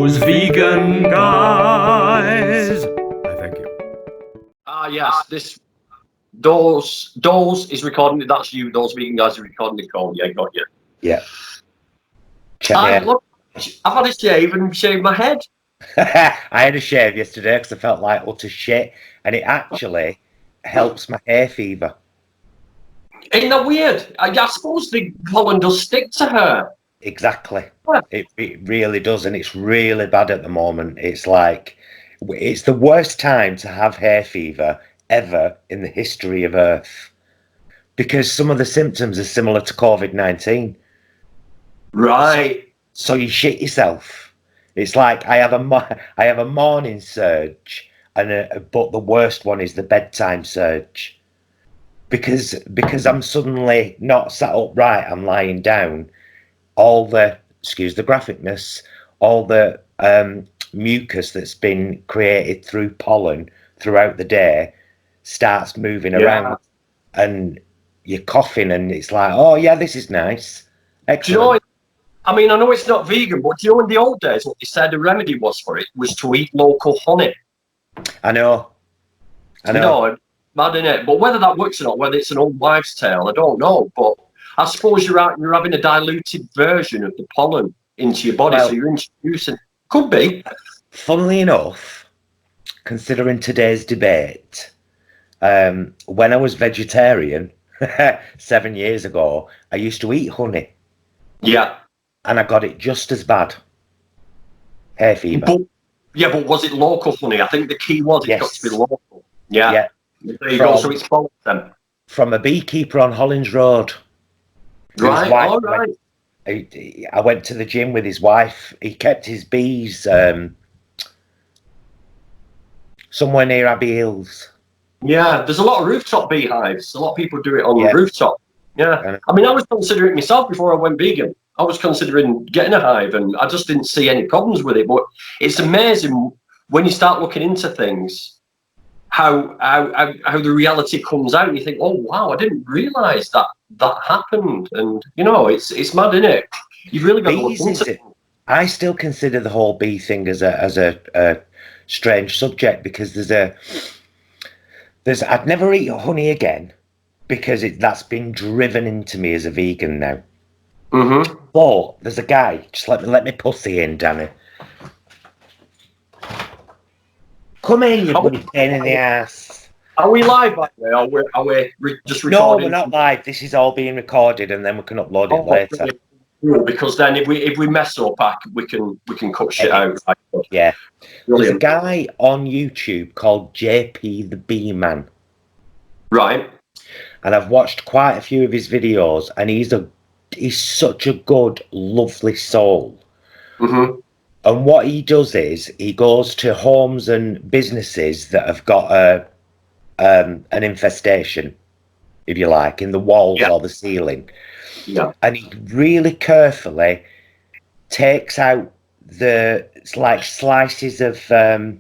Those vegan guys. Thank you. Yes, those is recording. That's you. Those vegan guys are recording the call. Yeah, got you. Yeah. Look, I've had a shave and shaved my head. I had a shave yesterday because I felt like utter shit, and it actually helps my hay fever. Isn't that weird? I suppose the pollen does stick to her. Exactly. Yeah. It really does, and it's really bad at the moment. It's like, it's the worst time to have hay fever ever in the history of Earth, because some of the symptoms are similar to COVID-19. Right. So you shit yourself. It's like I have a morning surge, but the worst one is the bedtime surge, because I'm suddenly not sat upright. I'm lying down. All the, excuse the graphicness, all the mucus that's been created through pollen throughout the day starts moving around, and you're coughing, and it's like, oh yeah, this is nice. Excellent. Do you know, I mean, I know it's not vegan, but do you know in the old days what they said the remedy was for it was to eat local honey? I know. No, mad in it. But whether that works or not, whether it's an old wives' tale, I don't know. But I suppose you're having a diluted version of the pollen into your body, so you're introducing. Could be. Funnily enough, considering today's debate, when I was vegetarian 7 years ago, I used to eat honey. Yeah. And I got it just as bad. Hay fever. But was it local honey? I think the key was it's got to be local. Yeah. There you go. So it's both then. From a beekeeper on Hollins Road. Right. All right. I went to the gym with his wife. He kept his bees somewhere near Abbey Hills. Yeah, there's a lot of rooftop beehives. A lot of people do it on the rooftop. Yeah. I mean, I was considering it myself before I went vegan. I was considering getting a hive, and I just didn't see any problems with it. But it's amazing when you start looking into things, how the reality comes out, and you think, oh wow, I didn't realise that happened. And you know, it's mad, isn't it? You've really got to look into it. I still consider the whole bee thing as a strange subject, because I'd never eat honey again, because that's been driven into me as a vegan now. Mm-hmm. But there's a guy. Just let me pussy in, Danny. Come in, you bloody pain in the ass. Are we live, by the way? Are we just recording? No, we're not live. This is all being recorded, and then we can upload it later. Cool, because then if we mess up, we can cut shit out. Yeah. Brilliant. There's a guy on YouTube called JP the Bee Man. Right. And I've watched quite a few of his videos, and he's such a good, lovely soul. Mm-hmm. And what he does is he goes to homes and businesses that have got an infestation, if you like, in the walls or the ceiling. Yeah. And he really carefully takes out slices of the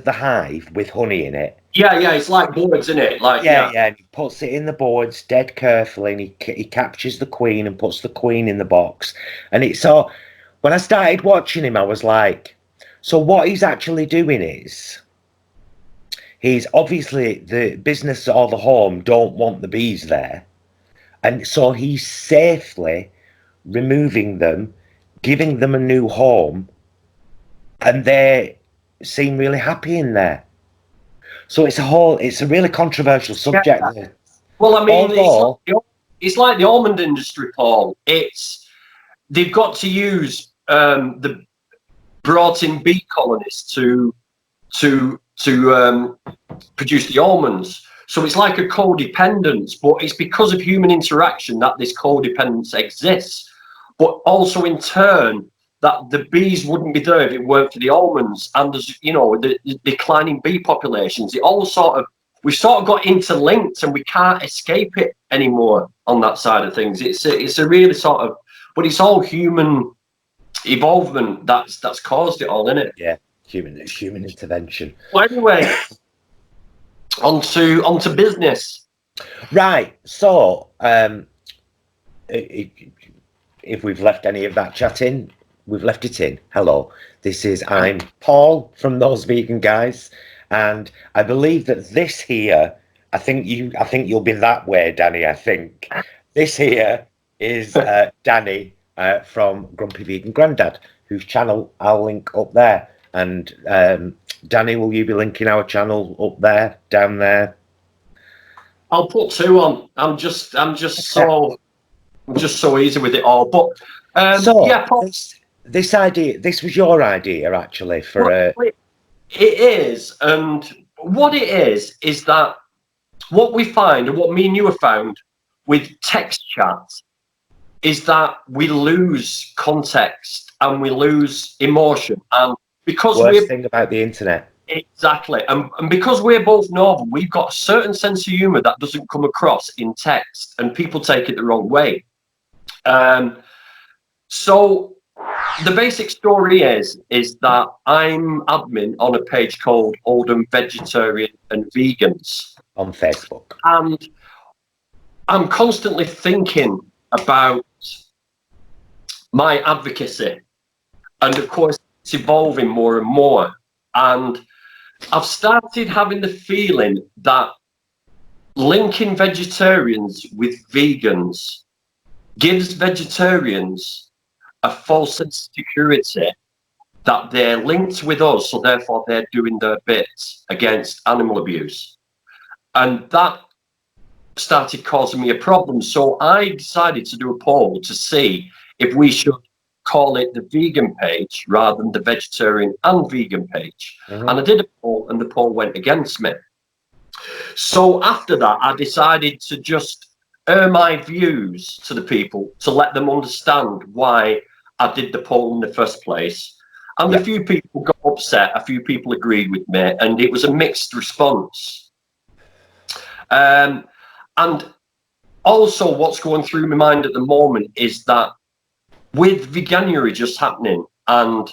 hive with honey in it. Yeah, it's like boards, isn't it? And he puts it in the boards dead carefully, and he captures the queen and puts the queen in the box. And when I started watching him, I was like, so what he's actually doing is, he's obviously, the business or the home don't want the bees there, and so he's safely removing them, giving them a new home, and they seem really happy in there. So it's a really controversial subject. Yeah. Well, I mean, it's like the almond industry, Paul. They've got to use the brought-in bee colonies to produce the almonds. So it's like a codependence, but it's because of human interaction that this codependence exists. But also in turn, that the bees wouldn't be there if it weren't for the almonds, and there's, you know, the declining bee populations. We've sort of got interlinked, and we can't escape it anymore on that side of things. It's a really sort of, but it's all human evolvement that's caused it all, isn't it? Yeah, human intervention. Well, anyway, onto business. Right. So if we've left any of that chat in, we've left it in. Hello, I'm Paul from Those Vegan Guys, and I believe that this here, I think you'll be that way, Danny. I think this here is Danny from Grumpy Vegan Grandad, whose channel I'll link up there. And Danny, will you be linking our channel up there, down there? I'll put two on. I'm just so easy with it all. But yeah, Paul, this idea, this was your idea actually for it is, and what it is that what we find, and what me and you have found with text chats, is that we lose context and we lose emotion, and because worst thing about the internet. Exactly, and because we're both northern, we've got a certain sense of humour that doesn't come across in text, and people take it the wrong way. So the basic story is that I'm admin on a page called Oldham Vegetarian and Vegans on Facebook, and I'm constantly thinking about my advocacy, and of course it's evolving more and more, and I've started having the feeling that linking vegetarians with vegans gives vegetarians a false sense of security that they're linked with us, so therefore they're doing their bits against animal abuse. And that started causing me a problem. So I decided to do a poll to see if we should call it the vegan page rather than the vegetarian and vegan page. And I did a poll, and the poll went against me. So after that, I decided to just air my views to the people to let them understand why I did the poll in the first place. And a few people got upset, a few people agreed with me, and it was a mixed response. And also what's going through my mind at the moment is that with Veganuary just happening, and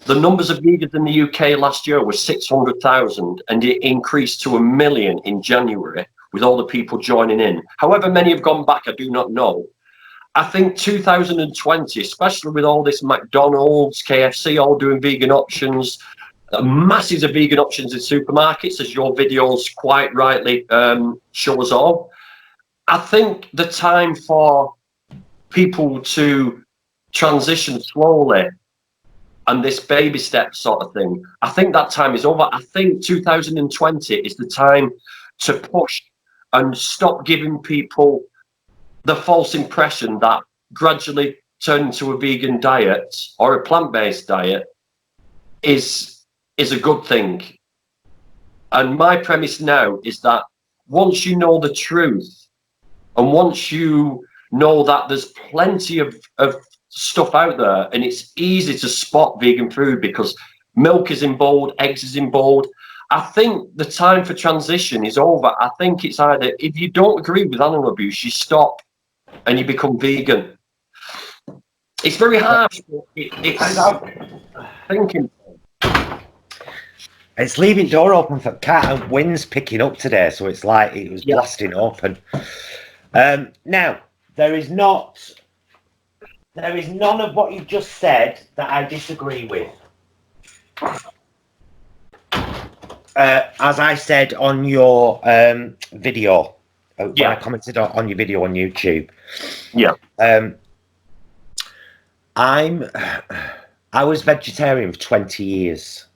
the numbers of vegans in the UK last year were 600,000, and it increased to 1 million in January with all the people joining in. However many have gone back, I do not know. I think 2020, especially with all this McDonald's, KFC, all doing vegan options, masses of vegan options in supermarkets, as your videos quite rightly show us all. I think the time for people to transition slowly and this baby step sort of thing, I think that time is over. I think 2020 is the time to push and stop giving people the false impression that gradually turning to a vegan diet or a plant-based diet is a good thing. And my premise now is that once you know the truth, and once you know that there's plenty of stuff out there, and it's easy to spot vegan food because milk is in bold, eggs is in bold, I think the time for transition is over. I think it's either, if you don't agree with animal abuse, you stop and you become vegan. It's very harsh, but it's thinking. It's leaving door open for cat, and wind's picking up today, so it's like it was blasting open. Now, there is none of what you've just said that I disagree with. As I said on your video, when I commented on your video on YouTube. Yeah. I was vegetarian for 20 years.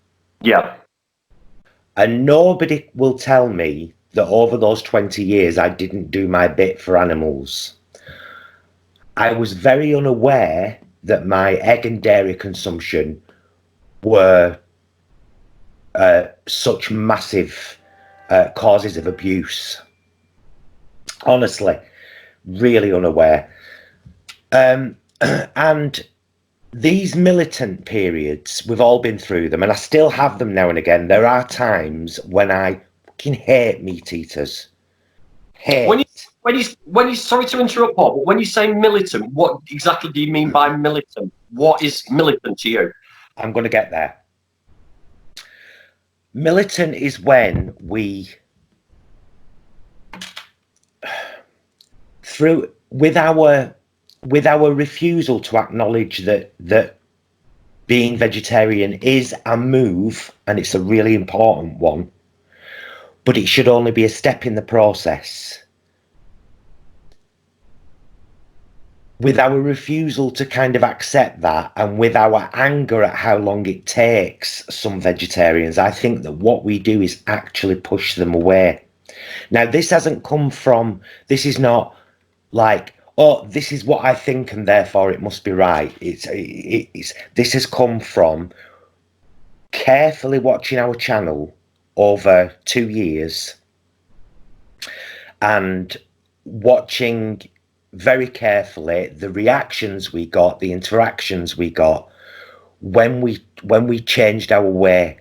Yeah. And nobody will tell me that over those 20 years I didn't do my bit for animals. I was very unaware that my egg and dairy consumption were such massive causes of abuse. Honestly, really unaware. And these militant periods, we've all been through them, and I still have them now and again. There are times when I fucking hate meat eaters. Hate. When you sorry to interrupt, Paul, but when you say militant, what exactly do you mean by militant? What is militant to you? I'm going to get there. Militant is when we, with our with our refusal to acknowledge that being vegetarian is a move, and it's a really important one, but it should only be a step in the process. With our refusal to kind of accept that, and with our anger at how long it takes some vegetarians, I think that what we do is actually push them away. Now, this hasn't come from, this is not like, oh, this is what I think and therefore it must be right. This has come from carefully watching our channel over 2 years and watching very carefully the reactions we got, the interactions we got when we changed our way.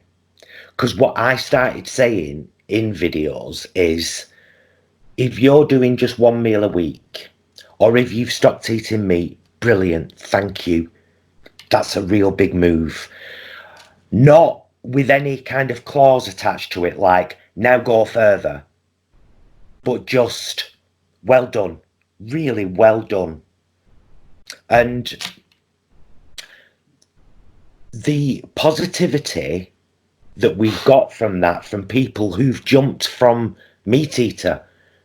Because what I started saying in videos is, if you're doing just one meal a week, or if you've stopped eating meat, brilliant, thank you. That's a real big move. Not with any kind of clause attached to it, like, now go further, but just, well done, really well done. And the positivity that we've got from that, from people who've jumped from meat eater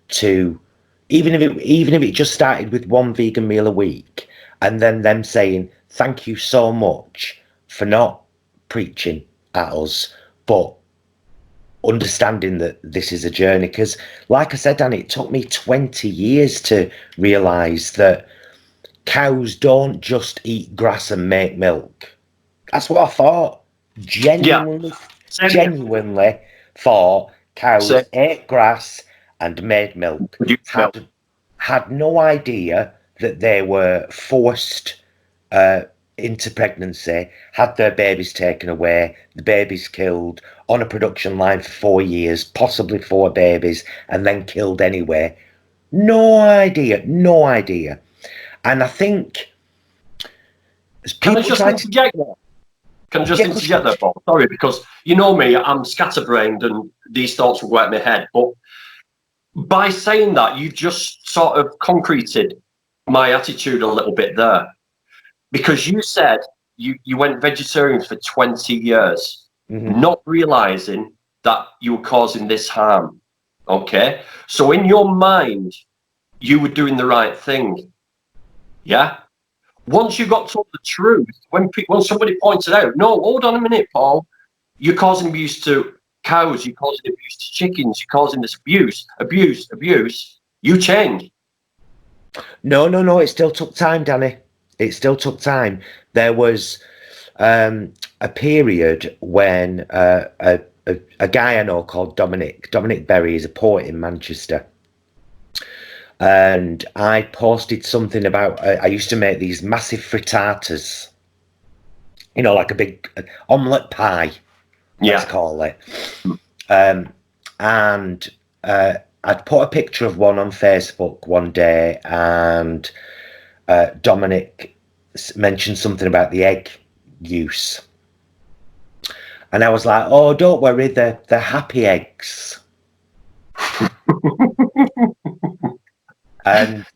to, even if it just started with one vegan meal a week, and then them saying thank you so much for not preaching at us, but understanding that this is a journey. Because like I said, Dan, it took me 20 years to realize that cows don't just eat grass and make milk. That's what I thought. Genuinely thought cows ate grass and made milk. Had no idea that they were forced into pregnancy, had their babies taken away, the babies killed on a production line for 4 years, possibly 4 babies, and then killed anyway. No idea. And I think Can I just interject there? Can I just interject there, Paul? Sorry, because you know me, I'm scatterbrained and these thoughts will go out my head. But by saying that, you just sort of concreted my attitude a little bit there. Because you said you went vegetarian for 20 years, not realizing that you were causing this harm. Okay? So in your mind, you were doing the right thing. Yeah? Once you got told the truth, when somebody pointed out, no, hold on a minute, Paul, you're causing abuse to cows, you're causing abuse to chickens, you're causing this abuse, you changed. No, it still took time, Danny. It still took time. There was a period when a guy I know called Dominic Berry is a poet in Manchester. And I posted something about, I used to make these massive frittatas, you know, like a big omelette pie, let's call it. And I'd put a picture of one on Facebook one day, and Dominic mentioned something about the egg use. And I was like, oh, don't worry, they're happy eggs. And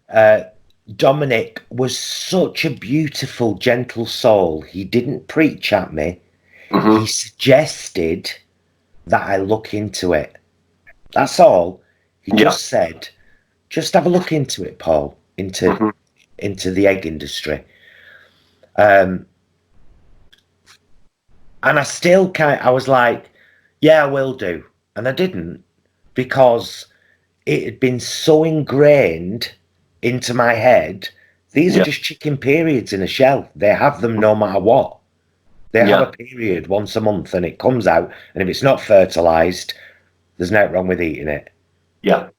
Dominic was such a beautiful, gentle soul. He didn't preach at me. He suggested that I look into it. That's all. He just said, just have a look into it, Paul, into the egg industry. And I was like, yeah, I will do. And I didn't, because it had been so ingrained into my head. These are just chicken periods in a shell. They have them no matter what. They have a period once a month and it comes out. And if it's not fertilized, there's nothing wrong with eating it. Yeah.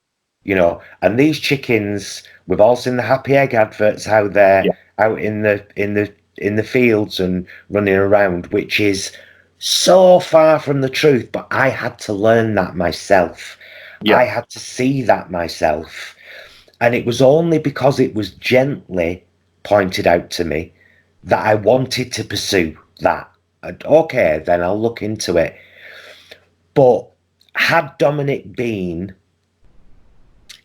You know, and these chickens, we've all seen the happy egg adverts, how they're out in the fields and running around, which is so far from the truth. But I had to learn that myself. I had to see that myself. And it was only because it was gently pointed out to me that I wanted to pursue that. And, okay, then I'll look into it. But had Dominic been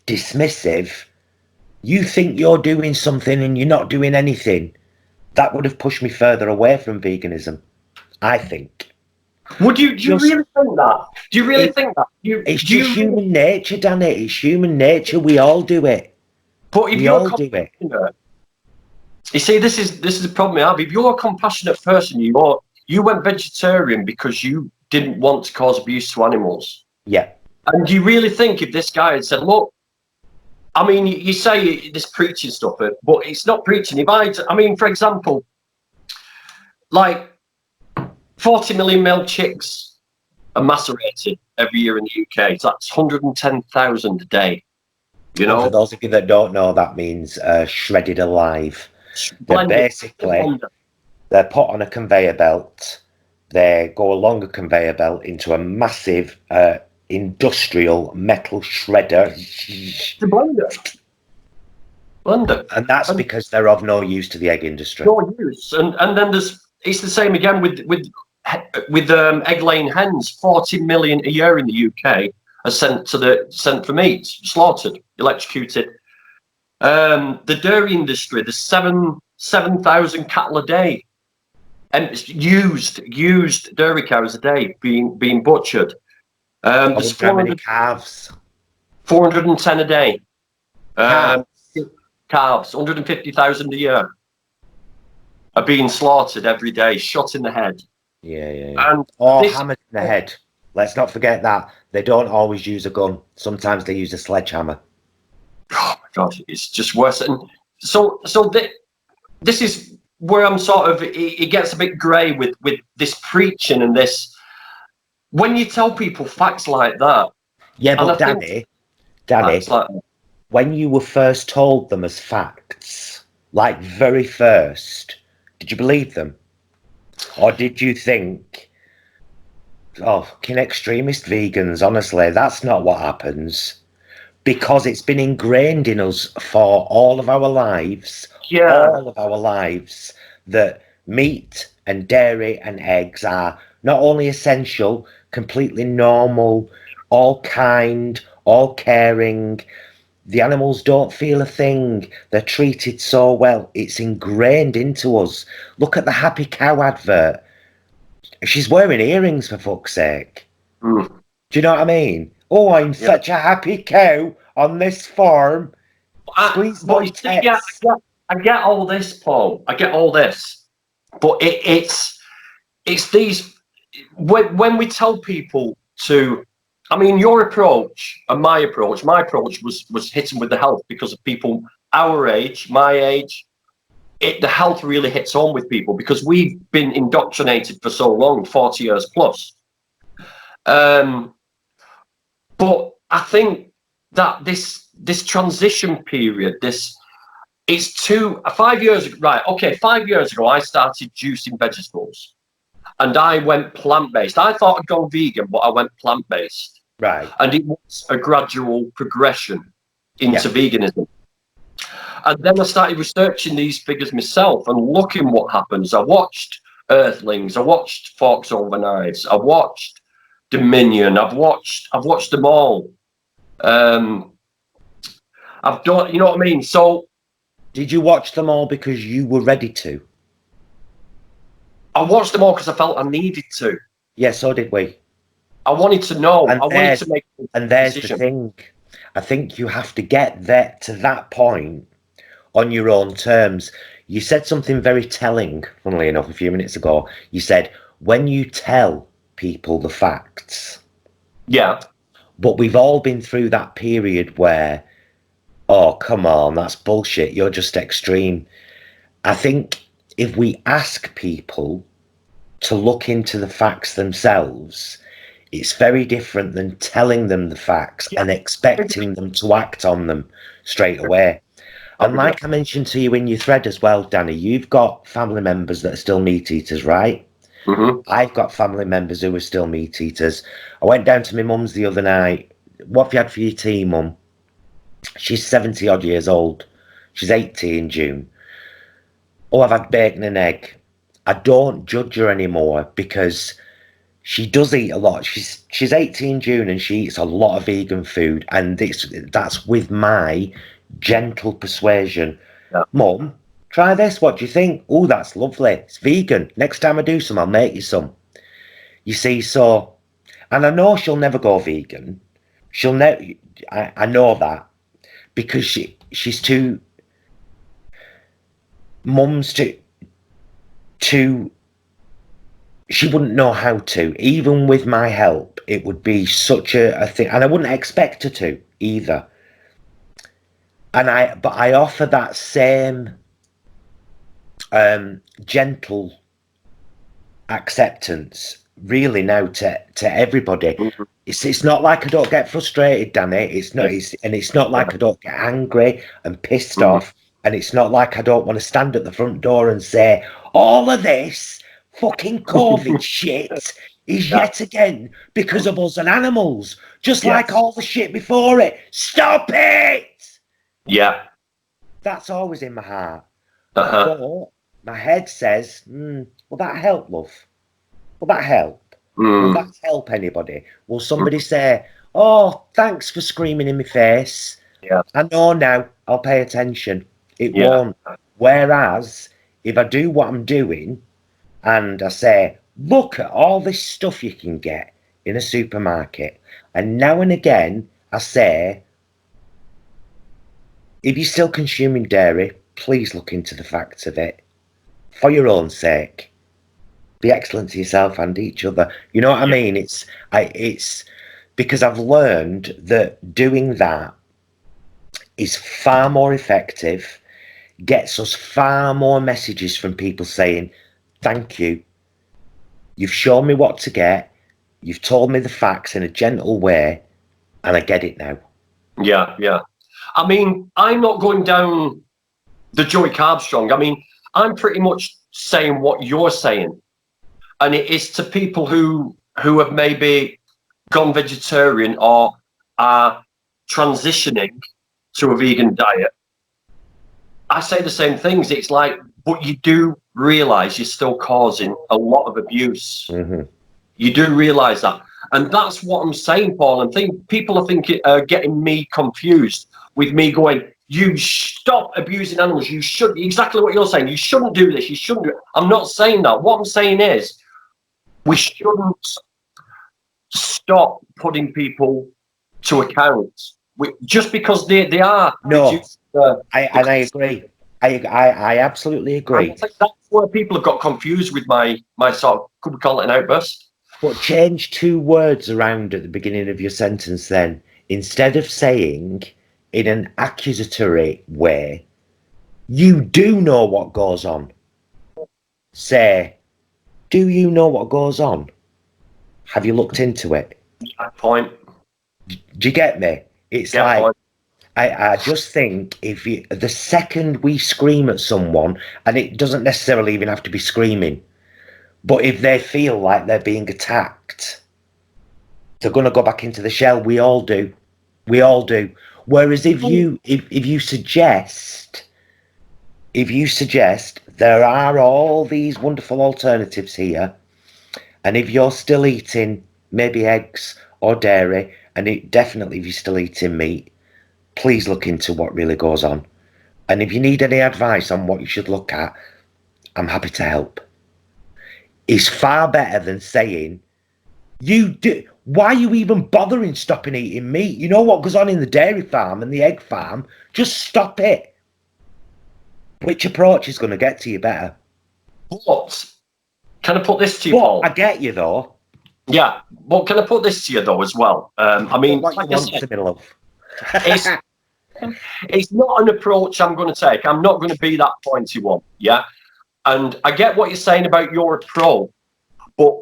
dismissive, You think you're doing something and you're not doing anything. That would have pushed me further away from veganism, I think. Do you really think that? Do you really think that? It's just human nature, Danny. It's human nature. We all do it. But if We you're all do it. You see, this is the problem I have. If you're a compassionate person, you went vegetarian because you didn't want to cause abuse to animals. Yeah. And do you really think if this guy had said, look, I mean, you say this preaching stuff, but it's not preaching. I mean, for example, like 40 million male chicks are macerated every year in the UK. So that's 110,000 a day. You know, for those of you that don't know, that means shredded alive. They're basically, they're put on a conveyor belt. They go along a conveyor belt into a massive industrial metal shredder. The blender. And that's because they're of no use to the egg industry. No use. And then it's the same again with egg-laying hens. 40 million a year in the UK are sent for meat, slaughtered, electrocuted. The dairy industry, there's 7,000 cattle a day, and it's used dairy cows a day being butchered. There's how many calves? 410 a day. Calves, 150,000 a year are being slaughtered every day, shot in the head. Yeah. Or hammered in the head. Let's not forget that. They don't always use a gun. Sometimes they use a sledgehammer. Oh my God, it's just worse. And so this is where I'm sort of, it gets a bit grey with this preaching and this. When you tell people facts like that. Yeah, but Danny, when you were first told them as facts, like very first, did you believe them? Or did you think, oh, fucking extremist vegans, honestly, that's not what happens? Because it's been ingrained in us for all of our lives, that meat and dairy and eggs are not only essential, completely normal, all kind, all caring. The animals don't feel a thing. They're treated so well. It's ingrained into us. Look at the Happy Cow advert. She's wearing earrings, for fuck's sake. Do you know what I mean? Oh, I'm such a happy cow on this farm. Squeeze my tits. I get all this, Paul. I get all this. But it's these... When we tell people to... I mean, your approach and my approach was hitting with the health because of people our age, my age. The health really hits home with people because we've been indoctrinated for so long, 40 years plus. But I think that this transition period, it's 5 years ago, right? Okay, 5 years ago, I started juicing vegetables, and I went plant-based. I thought I'd gone vegan, but I went plant-based. Right. And it was a gradual progression into veganism. And then I started researching these figures myself and looking what happens. I watched Earthlings, I watched Forks Over Knives, I watched Dominion, I've watched them all. I've done, you know what I mean? So did you watch them all because you were ready to? I watched them all because I felt I needed to. Yeah, so did we. I wanted to know. And I wanted to make a and there's decision. the thing. I think you have to get there to that point on your own terms. You said something very telling, funnily enough, a few minutes ago. You said, when you tell people the facts. Yeah. But we've all been through that period where, oh, come on, that's bullshit. You're just extreme. I think if we ask people to look into the facts themselves, it's very different than telling them the facts and expecting them to act on them straight away. And like I mentioned to you in your thread as well, Danny, you've got family members that are still meat eaters, right? I've got family members who are still meat eaters. I went down to my mum's the other night. What have you had for your tea, mum? She's 70 odd years old. She's 80 in June. Oh, I've had bacon and egg. I don't judge her anymore because she does eat a lot. She's 80 in June and she eats a lot of vegan food, and that's with my gentle persuasion. Yeah. Mum, try this. What do you think? Oh, that's lovely. It's vegan. Next time I do some, I'll make you some. You see, so, and I know she'll never go vegan. She'll never. I know that because she's too. Mum's too. She wouldn't know how to. Even with my help, it would be such a thing, and I wouldn't expect her to either. But I offer that same gentle acceptance really now to everybody. Mhm. It's not like I don't get frustrated, Danny. It's not. It's not like I don't get angry and pissed Mhm. off, and it's not like I don't want to stand at the front door and say all of this fucking COVID shit is yet again because of us and animals, just like Yes. all the shit before it. Stop it! Yeah. That's always in my heart. Uh-huh. But my head says, will that help, love? Will that help? Will Mm. that help anybody? Will somebody say, oh, thanks for screaming in my face? Yeah. I know now, I'll pay attention. It Yeah. won't. Whereas, if I do what I'm doing and I say, look at all this stuff you can get in a supermarket, and now and again I say, if you're still consuming dairy, please look into the facts of it. For your own sake. Be excellent to yourself and each other. You know what I mean? It's because I've learned that doing that is far more effective, gets us far more messages from people saying, thank you. You've shown me what to get. You've told me the facts in a gentle way, and I get it now. Yeah, yeah. I mean, I'm not going down the Joey Carbstrong. I mean, I'm pretty much saying what you're saying, and it is to people who have maybe gone vegetarian or are transitioning to a vegan diet. I say the same things. It's like, but you do realize you're still causing a lot of abuse. Mm-hmm. You do realize that. And that's what I'm saying, Paul. And think people are thinking, getting me confused with me going, you stop abusing animals. You should, exactly what you're saying. You shouldn't do this. You shouldn't do it. I'm not saying that. What I'm saying is we shouldn't stop putting people to account. Just because they are. No, I agree. I absolutely agree. I think that's where people have got confused with my sort of, could we call it an outburst? But change two words around at the beginning of your sentence then. Instead of saying in an accusatory way, you do know what goes on. Say, do you know what goes on? Have you looked into it? Point. Do you get me? It's like, I just think if the second we scream at someone, and it doesn't necessarily even have to be screaming, but if they feel like they're being attacked, they're going to go back into the shell. We all do. We all do. Whereas if you suggest there are all these wonderful alternatives here, and if you're still eating maybe eggs or dairy, and definitely if you're still eating meat, please look into what really goes on. And if you need any advice on what you should look at, I'm happy to help. It's far better than saying, why are you even bothering stopping eating meat? You know what goes on in the dairy farm and the egg farm? Just stop it. Which approach is going to get to you better? But can I put this to you, Paul? I get you though. Yeah, but can I put this to you though as well? I mean, what like you I want said, to middle of. it's not an approach I'm going to take. I'm not going to be that pointy one. Yeah, and I get what you're saying about your approach, but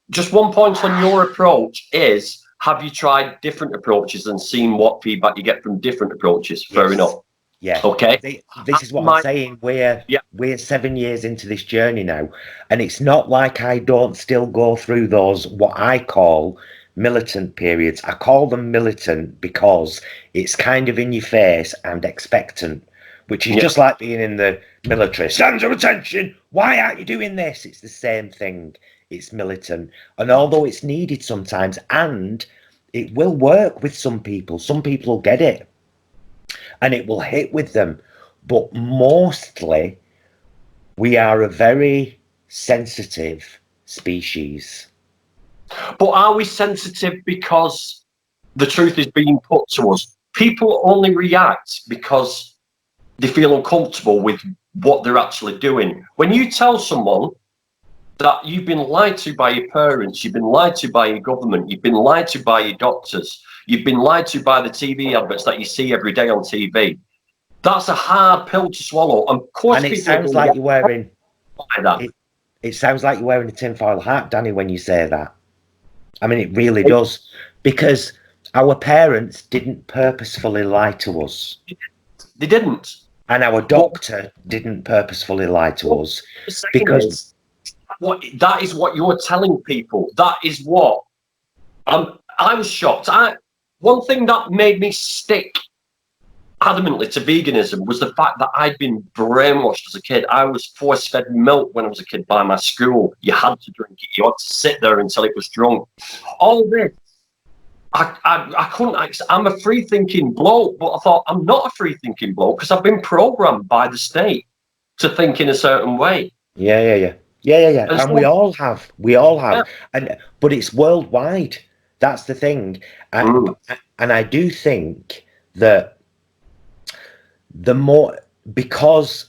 just one point on your approach is: have you tried different approaches and seen what feedback you get from different approaches? Fair enough. Yeah. Okay. This is what I'm saying. We're 7 years into this journey now, and it's not like I don't still go through those what I call militant periods. I call them militant because it's kind of in your face and expectant, which is just like being in the military. Stands of attention. Why aren't you doing this? It's the same thing. It's militant, and although it's needed sometimes, and it will work with some people will get it. and it will hit with them. But mostly, we are a very sensitive species. But are we sensitive because the truth is being put to us? People only react because they feel uncomfortable with what they're actually doing. When you tell someone that you've been lied to by your parents, you've been lied to by your government, you've been lied to by your doctors, you've been lied to by the TV adverts that you see every day on TV, that's a hard pill to swallow. And of course, And it sounds like you're wearing that. It sounds like you're wearing a tinfoil hat, Danny, when you say that. I mean, it really does, because our parents didn't purposefully lie to us. They didn't. And our doctor didn't purposefully lie to us, because that is what you're telling people. That is what I was shocked. One thing that made me stick adamantly to veganism was the fact that I'd been brainwashed as a kid. I was force-fed milk when I was a kid by my school. You had to drink it. You had to sit there until it was drunk. All this, I couldn't. I'm a free-thinking bloke, but I thought I'm not a free-thinking bloke because I've been programmed by the state to think in a certain way. Yeah. And so, we all have. Yeah. But it's worldwide. That's the thing. And I do think that the more, because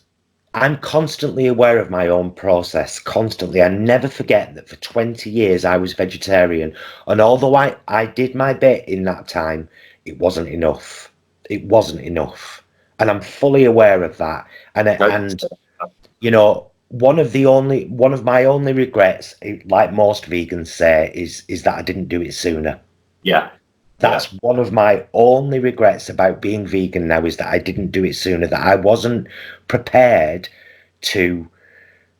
I'm constantly aware of my own process, constantly. I never forget that for 20 years I was vegetarian. And although I did my bit in that time, it wasn't enough. It wasn't enough. And I'm fully aware of that. And you know, one of my only regrets, like most vegans say, is that I didn't do it sooner. Yeah. That's one of my only regrets about being vegan now, is that I didn't do it sooner, that I wasn't prepared to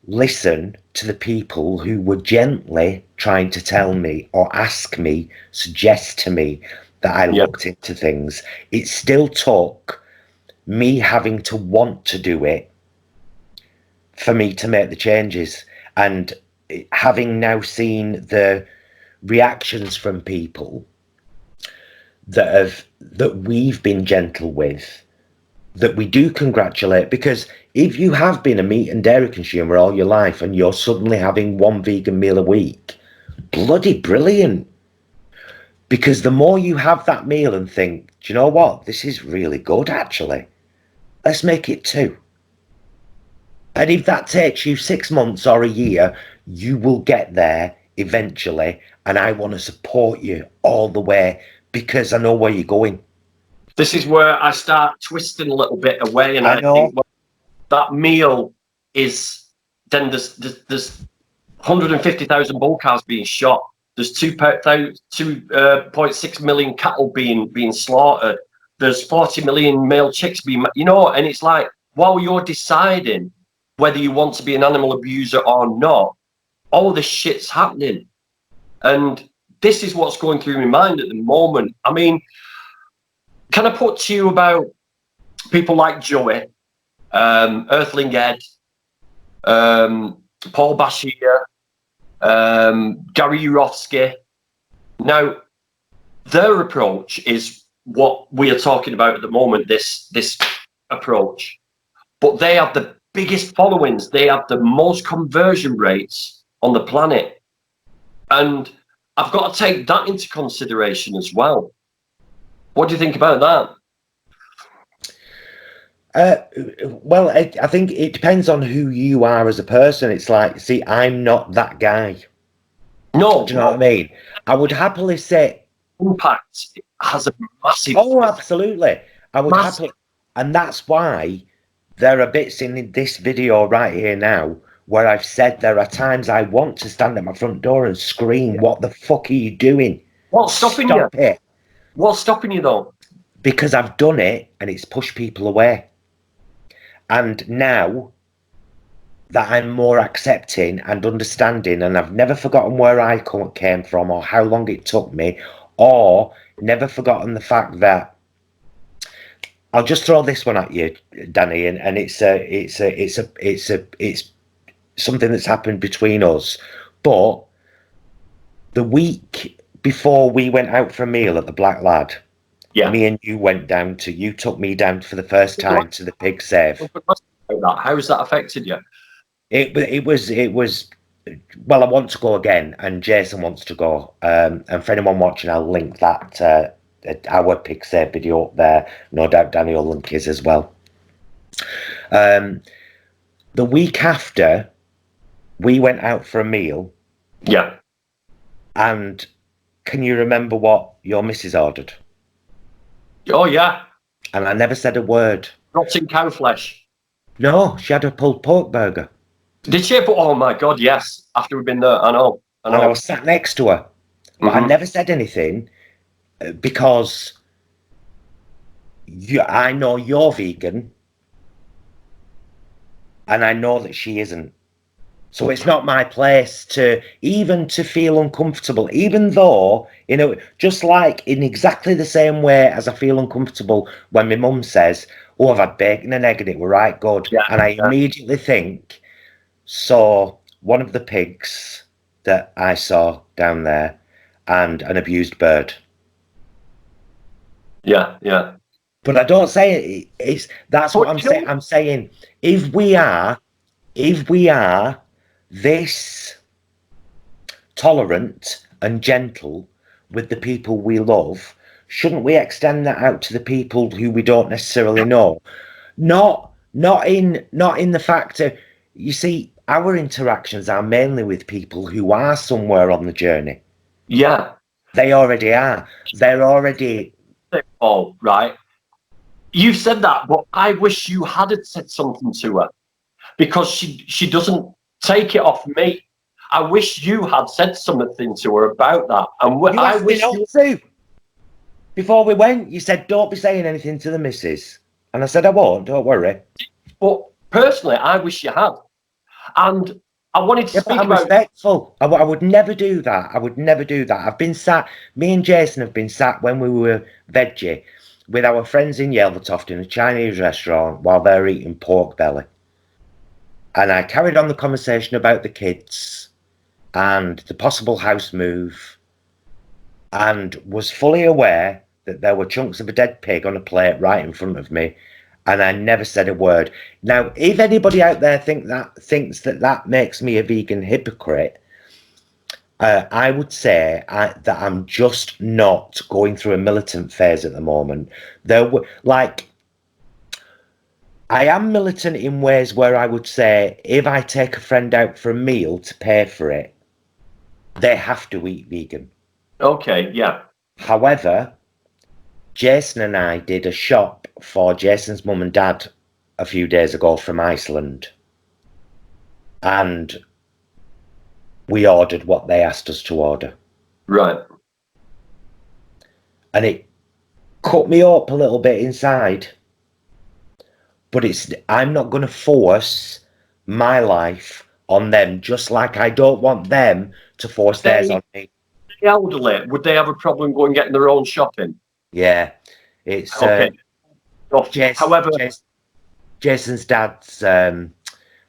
listen to the people who were gently trying to tell me or ask me, suggest to me that I looked into things. It still took me having to want to do it for me to make the changes. And having now seen the reactions from people that we've been gentle with, that we do congratulate, because if you have been a meat and dairy consumer all your life and you're suddenly having one vegan meal a week, bloody brilliant. Because the more you have that meal and think, do you know what, this is really good actually, let's make it 2. And if that takes you 6 months or a year, you will get there eventually. And I want to support you all the way, because I know where you're going. This is where I start twisting a little bit away, and I think, well, that meal is, then there's 150,000 bull cows being shot. There's 2.6 million cattle being slaughtered. There's 40 million male chicks being, and it's like, while you're deciding whether you want to be an animal abuser or not, all this shit's happening. And this is what's going through my mind at the moment. I mean, can I put to you about people like Joey, Earthling Ed, Paul Bashir, Gary Urofsky? Now, their approach is what we are talking about at the moment, this approach. But they have the biggest followings. They have the most conversion rates on the planet. And I've got to take that into consideration as well. What do you think about that? Well, I think it depends on who you are as a person. It's like, see, I'm not that guy. No. Do you know what I mean? I would happily say... Impact has a massive... Oh, absolutely. I would happily... And that's why there are bits in this video right here now where I've said there are times I want to stand at my front door and scream, what the fuck are you doing? What's stopping you? Stop it. What's stopping you, though? Because I've done it and it's pushed people away. And now that I'm more accepting and understanding, and I've never forgotten where I came from or how long it took me, or never forgotten the fact that, I'll just throw this one at you, Danny, and it's something that's happened between us. But the week before we went out for a meal at the Black Lad, Yeah. Me and you went down to, you took me down for the first time to the pig save. How's that affected you? It was, well, I want to go again, and Jason wants to go. And for anyone watching, I'll link that, our pig save video up there. No doubt Danny will link his as well. The week after, we went out for a meal. Yeah. And can you remember what your missus ordered? Oh, yeah. And I never said a word. Rotting cow flesh. No, she had a pulled pork burger. Did she? Oh, my God, yes. After we've been there, I know. And I was sat next to her. But I never said anything because I know you're vegan. And I know that she isn't. So it's not my place to feel uncomfortable, even though, you know, just like in exactly the same way as I feel uncomfortable when my mum says, oh, I've had bacon and egg and it were right good. Yeah, and I immediately think, so one of the pigs that I saw down there and an abused bird. Yeah, yeah. But I don't say that's what I'm saying. I'm saying if we are this tolerant and gentle with the people we love, shouldn't we extend that out to the people who we don't necessarily know? Not in the fact of, you see, our interactions are mainly with people who are somewhere on the journey. Yeah. They already are. They're already. Oh, right. You said that, but I wish you hadn't said something to her, because she doesn't take it off me. I wish you had said something to her about that. And I wish you to. Before we went, you said, don't be saying anything to the missus. And I said, I won't, don't worry. But personally, I wish you had. And I wanted to speak I'm about... respectful. I would never do that. I would never do that. I've been sat, me and Jason have been sat when we were veggie with our friends in Yelvertoft in a Chinese restaurant while they're eating pork belly. And I carried on the conversation about the kids and the possible house move, and was fully aware that there were chunks of a dead pig on a plate right in front of me, and I never said a word. Now, if anybody out there thinks that makes me a vegan hypocrite, I would say that I'm just not going through a militant phase at the moment. I am militant in ways where I would say if I take a friend out for a meal to pay for it, they have to eat vegan. Okay, yeah. However, Jason and I did a shop for Jason's mum and dad a few days ago from Iceland. And we ordered what they asked us to order. Right. And it cut me up a little bit inside. But I'm not going to force my life on them, just like I don't want them to force theirs on me. The elderly, would they have a problem going getting their own shopping? Yeah, it's okay. However, Jason's dad's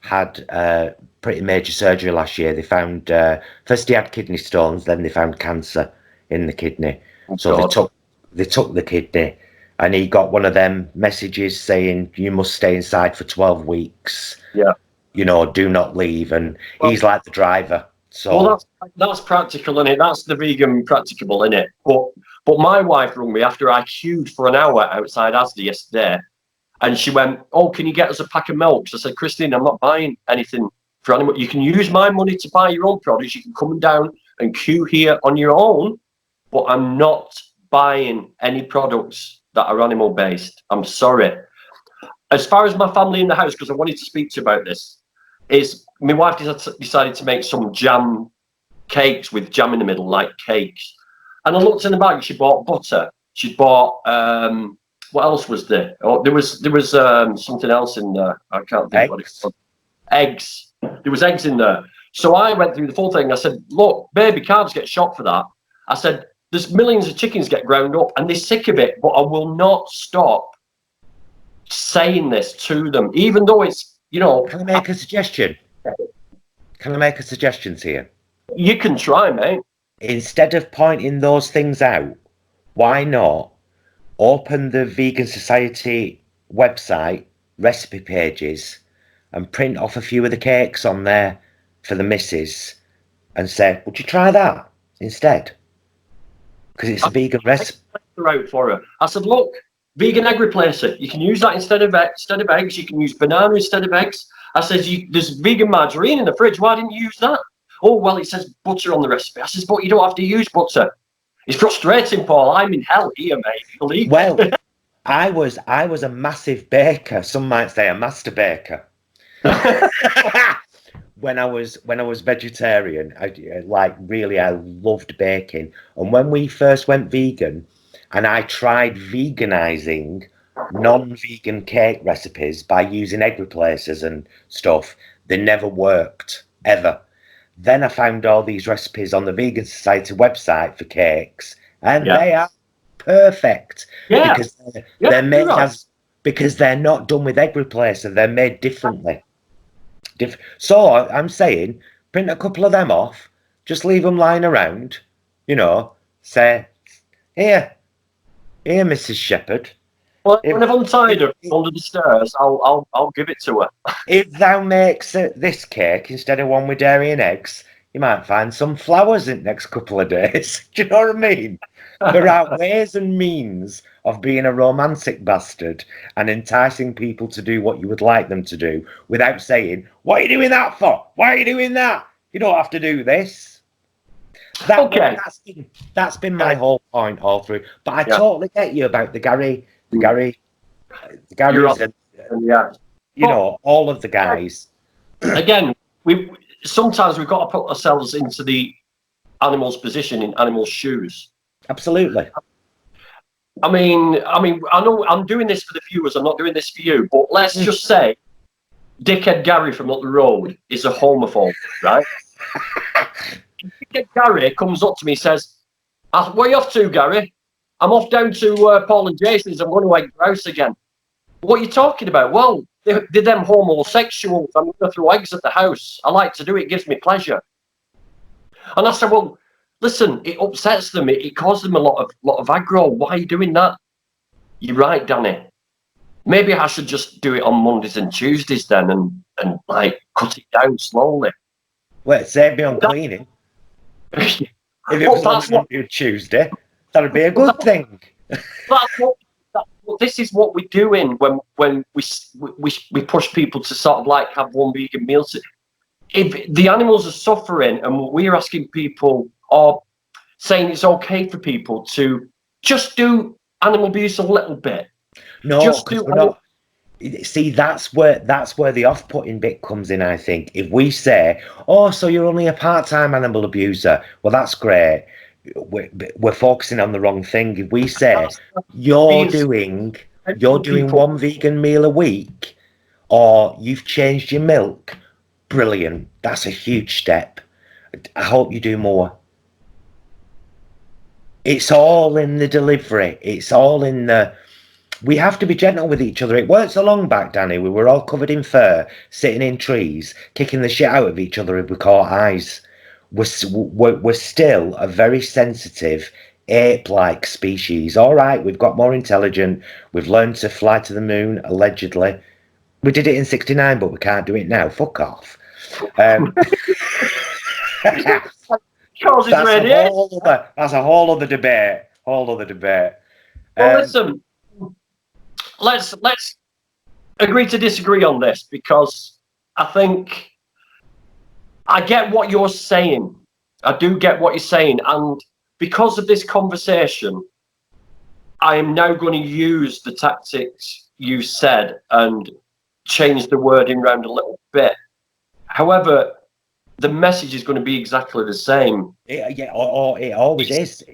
had pretty major surgery last year. They found first he had kidney stones, then they found cancer in the kidney. So they took the kidney, and he got one of them messages saying you must stay inside for 12 weeks. Yeah. You know, do not leave. And he's like the driver. So well, that's practical, innit? That's the vegan practicable, innit? But my wife rung me after I queued for an hour outside Asda yesterday, and she went, "Oh, can you get us a pack of milk?" So I said, "Christine, I'm not buying anything for animal. You can use my money to buy your own products. You can come down and queue here on your own, but I'm not buying any products that are animal based. I'm sorry." As far as my family in the house, because I wanted to speak to you about this, is my wife decided to make some jam cakes with jam in the middle, like cakes. And I looked in the bag. She bought butter. She bought what else was there? Oh, there was something else in there. I can't think what it was. Eggs. There was eggs in there. So I went through the full thing. I said, "Look, baby, calves get shot for that." I said, "There's millions of chickens get ground up, and they're sick of it. But I will not stop saying this to them, even though it's, you know." Can I make a suggestion? Can I make a suggestion to you? You can try, mate. Instead of pointing those things out, why not open the Vegan Society website, recipe pages, and print off a few of the cakes on there for the missus and say, would you try that instead? Because it's a vegan recipe. Out for her. I said, look, vegan egg replacer. You can use that instead of eggs. You can use banana instead of eggs. I said, there's vegan margarine in the fridge. Why didn't you use that? Oh, well, it says butter on the recipe. I says, but you don't have to use butter. It's frustrating, Paul. I'm in hell here, mate. Believe me. Well, I was a massive baker. Some might say a master baker. When I was vegetarian, I loved baking. And when we first went vegan, and I tried veganizing non-vegan cake recipes by using egg replacers and stuff, they never worked ever. Then I found all these recipes on the Vegan Society website for cakes, and they are perfect because they're made because they're not done with egg replacer. They're made differently. So I'm saying, print a couple of them off, just leave them lying around, say, here, Mrs. Shepherd. Well, when I've untied her under the stairs, I'll give it to her. If thou makes this cake instead of one with dairy and eggs, you might find some flowers in the next couple of days. Do you know what I mean? There are ways and means of being a romantic bastard and enticing people to do what you would like them to do without saying, what are you doing that for? Why are you doing that? You don't have to do this. That's been my whole point all through. But I totally get you about the Garys and, all of the guys. Again, sometimes we've got to put ourselves into the animal's position, in animals' shoes. Absolutely. I mean, I know I'm doing this for the viewers. I'm not doing this for you. But let's just say, dickhead Gary from up the road is a homophobe, right? Dickhead Gary comes up to me and says, "Where are you off to, Gary?" "I'm off down to Paul and Jason's. I'm going to egg house again." "What are you talking about?" "Well, they're them homosexuals. I'm going to throw eggs at the house. I like to do it. It gives me pleasure." And I said, "Well, listen, it upsets them. It causes them a lot of aggro. Why are you doing that?" "You're right, Danny. Maybe I should just do it on Mondays and Tuesdays then, and like cut it down slowly." Well, save me on cleaning. If it was on Monday or Tuesday, that'd be a good thing. This is what we're doing when we push people to sort of like have one vegan meal. If the animals are suffering and we're asking people or saying it's okay for people to just do animal abuse a little bit. No, because we're not. See, that's where the off-putting bit comes in, I think. If we say, "Oh, so you're only a part-time animal abuser," well, that's great. We're focusing on the wrong thing. If we say you're doing one vegan meal a week, or you've changed your milk, brilliant. That's a huge step. I hope you do more. It's all in the delivery. It's all in the. We have to be gentle with each other. It weren't so long back, Danny. We were all covered in fur, sitting in trees, kicking the shit out of each other if we caught eyes. We're still a very sensitive, ape-like species. All right, we've got more intelligent. We've learned to fly to the moon, allegedly. We did it in '69, but we can't do it now. Fuck off. That's a whole other debate. Well, listen. Let's agree to disagree on this, because I think I get what you're saying. I do get what you're saying, and because of this conversation, I am now going to use the tactics you said and change the wording around a little bit. However, the message is going to be exactly the same. It always is.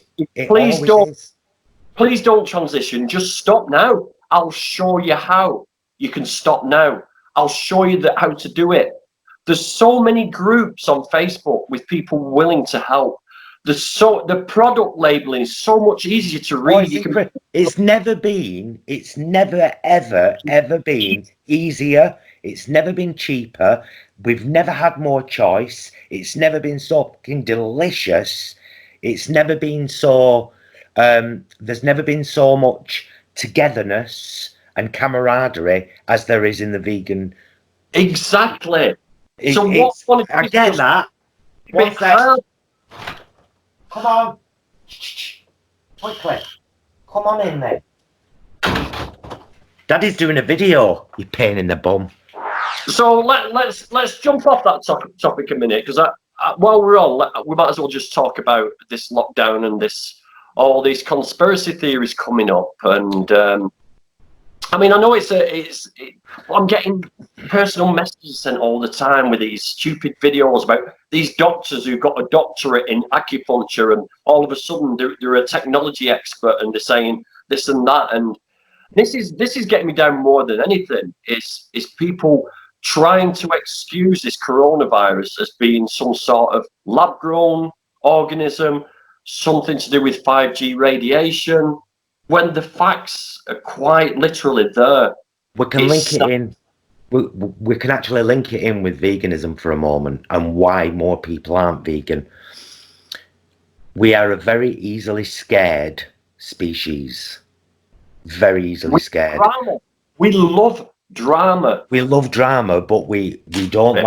Please don't transition. Just stop now. I'll show you how you can stop now. I'll show you how to do it. There's so many groups on Facebook with people willing to help. The product labeling is so much easier to read. It's never ever been easier. It's never been cheaper. We've never had more choice. It's never been so fucking delicious. It's never been so There's never been so much togetherness and camaraderie as there is in the vegan. Exactly. So I get that. One sec. Come on. Quickly. Come on in there. Daddy's doing a video. You pain in the bum. So let's jump off that topic a minute, because while we're on, we might as well just talk about this lockdown and all these conspiracy theories coming up. And I mean, I know I'm getting personal messages sent all the time with these stupid videos about these doctors who've got a doctorate in acupuncture, and all of a sudden they're a technology expert, and they're saying this and that. And this is getting me down more than anything. Is people trying to excuse this coronavirus as being some sort of lab-grown organism, something to do with 5G radiation, when the facts are quite literally there. We can link it in. We can actually link it in with veganism for a moment, and why more people aren't vegan. We are a very easily scared species. Very easily scared. We love drama. We love drama, but we don't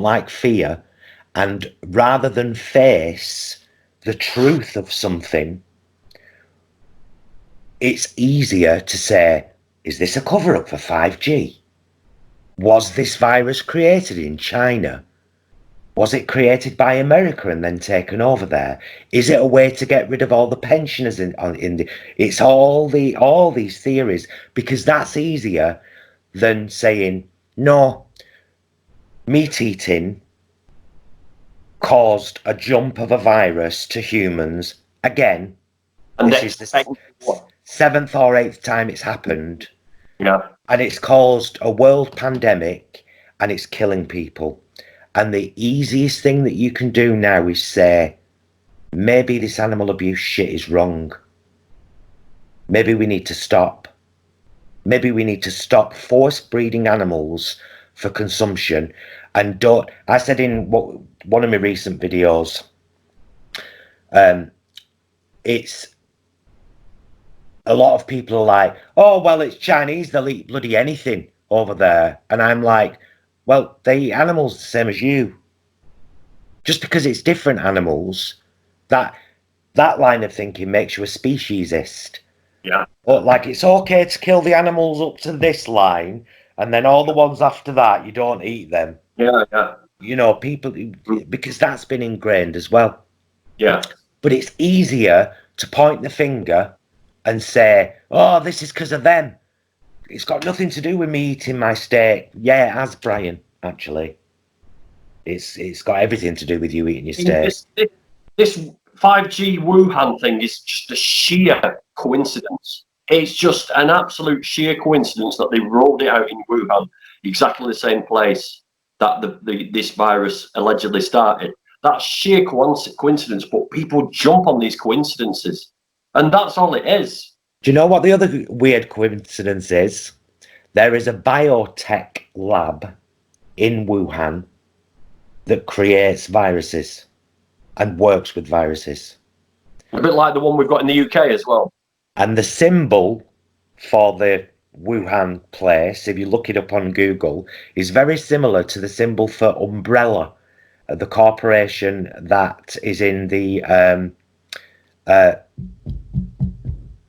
like fear. And rather than face the truth of something, it's easier to say, is this a cover-up for 5G? Was this virus created in China? Was it created by America and then taken over there? Is it a way to get rid of all the pensioners it's all these theories, because that's easier than saying, no, meat eating caused a jump of a virus to humans. Again, and this is the 7th or 8th time it's happened. Yeah. And it's caused a world pandemic, and it's killing people. And the easiest thing that you can do now is say, maybe this animal abuse shit is wrong. Maybe we need to stop. Maybe we need to stop force breeding animals for consumption. And I said in one of my recent videos, it's a lot of people are like, oh, well, it's Chinese, they'll eat bloody anything over there. And I'm like, well, they eat animals the same as you. Just because it's different animals, that line of thinking makes you a speciesist. Yeah. But like, it's okay to kill the animals up to this line, and then all the ones after that, you don't eat them. Yeah, yeah. You know, people, because that's been ingrained as well. Yeah. But it's easier to point the finger and say, oh, this is because of them. It's got nothing to do with me eating my steak. Yeah, it has, Brian, actually. It's got everything to do with you eating your steak. This 5G Wuhan thing is just a sheer coincidence. It's just an absolute sheer coincidence that they rolled it out in Wuhan, exactly the same place that this virus allegedly started. That's sheer coincidence, but people jump on these coincidences. And that's all it is. Do you know what the other weird coincidence is? There is a biotech lab in Wuhan that creates viruses and works with viruses. A bit like the one we've got in the UK as well. And the symbol for the Wuhan place, if you look it up on Google, is very similar to the symbol for Umbrella, the corporation that is in the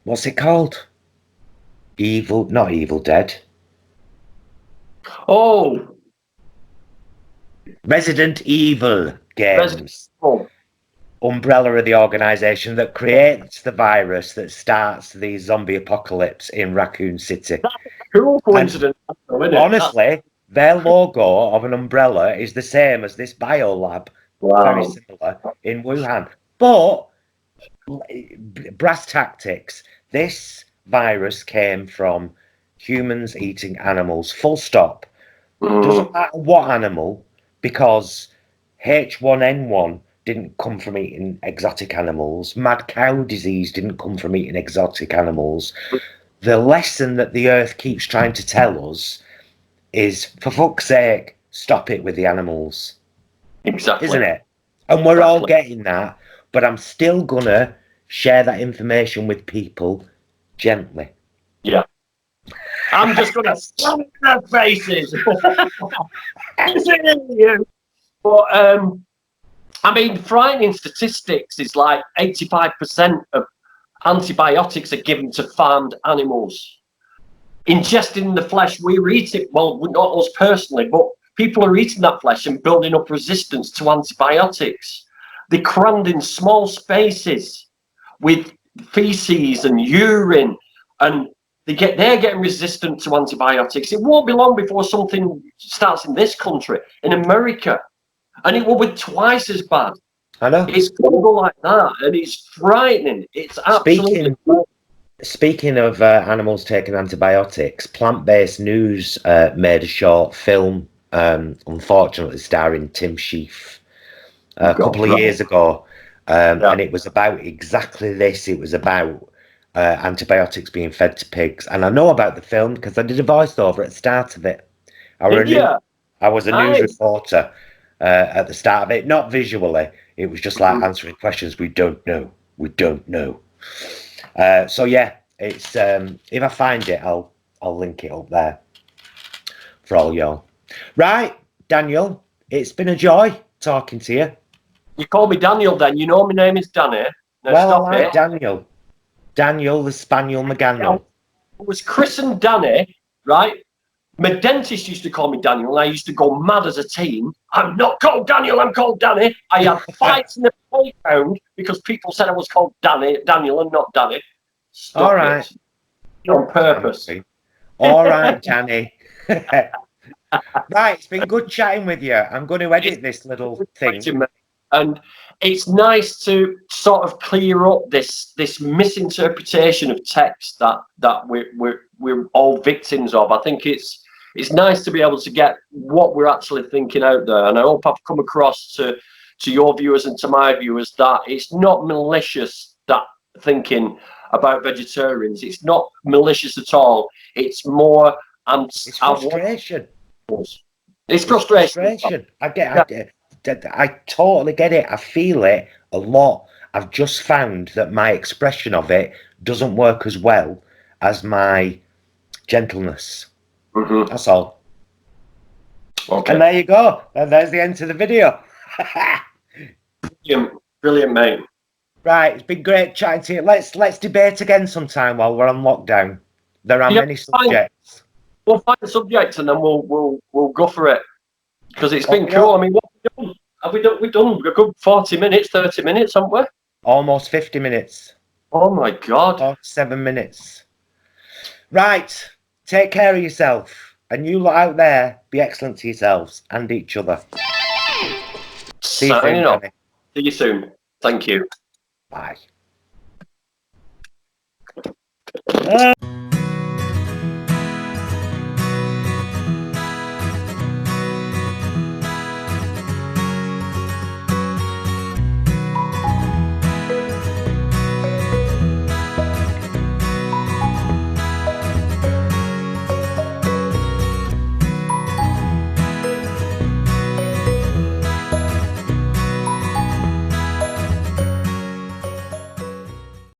what's it called? Not Evil Dead. Oh, Resident Evil games. Umbrella are the organisation that creates the virus that starts the zombie apocalypse in Raccoon City. That's a cool coincidence, isn't it? Honestly, their logo of an umbrella is the same as this biolab. Wow. Very similar in Wuhan. But brass tactics, this virus came from humans eating animals, full stop. Doesn't matter what animal, because H1N1 didn't come from eating exotic animals. Mad cow disease didn't come from eating exotic animals. The lesson that the earth keeps trying to tell us is, for fuck's sake, stop it with the animals. Exactly. Isn't it? And we're all getting that, but I'm still gonna share that information with people gently. Yeah. I'm just going to slam in their faces. But, I mean, frightening statistics is like 85% of antibiotics are given to farmed animals. Ingesting the flesh, we're eating, well, not us personally, but people are eating that flesh and building up resistance to antibiotics. They're crammed in small spaces with feces and urine, and they're getting resistant to antibiotics. It won't be long before something starts in this country, in America, and it will be twice as bad. I know. It's going to go like that, and it's frightening. It's absolutely. Speaking of animals taking antibiotics, Plant-Based News made a short film, unfortunately starring Tim Sheaf, a couple of years ago, and it was about exactly this. It was about antibiotics being fed to pigs, and I know about the film because I did a voiceover at the start of it. I was a news reporter at the start of it, not visually. It was just like answering questions. We don't know. So yeah, it's if I find it, I'll link it up there for all y'all. Right, Daniel, it's been a joy talking to you. You call me Daniel, then. You know my name is Danny. Now well, stop I like it. Daniel the Spaniel McGannell. I was christened Danny, right? My dentist used to call me Daniel, and I used to go mad as a teen. I'm not called Daniel, I'm called Danny. I had fights in the playground because people said I was called Daniel, and not Danny. Stop all right. It. On purpose. All right, Danny. Right, it's been good chatting with you. I'm going to edit this little thing. And it's nice to sort of clear up this misinterpretation of text that we're all victims of. I think it's nice to be able to get what we're actually thinking out there, and I hope I've come across to your viewers and to my viewers that it's not malicious, that thinking about vegetarians. It's not malicious at all. It's more it's frustration. It's frustration. I totally get it. I feel it a lot. I've just found that my expression of it doesn't work as well as my gentleness. That's all. Okay. And there you go. And there's the end of the video. Brilliant, mate. Right, it's been great chatting to you. Let's debate again sometime while we're on lockdown. There are many subjects. We'll find a subject and then we'll go for it. Because it's been cool. I mean, what have we done? We've done a good 40 minutes, 30 minutes, haven't we? Almost 50 minutes. Oh my God. 7 minutes. Right. Take care of yourself. And you lot out there, be excellent to yourselves and each other. See you soon. See you soon. Thank you. Bye.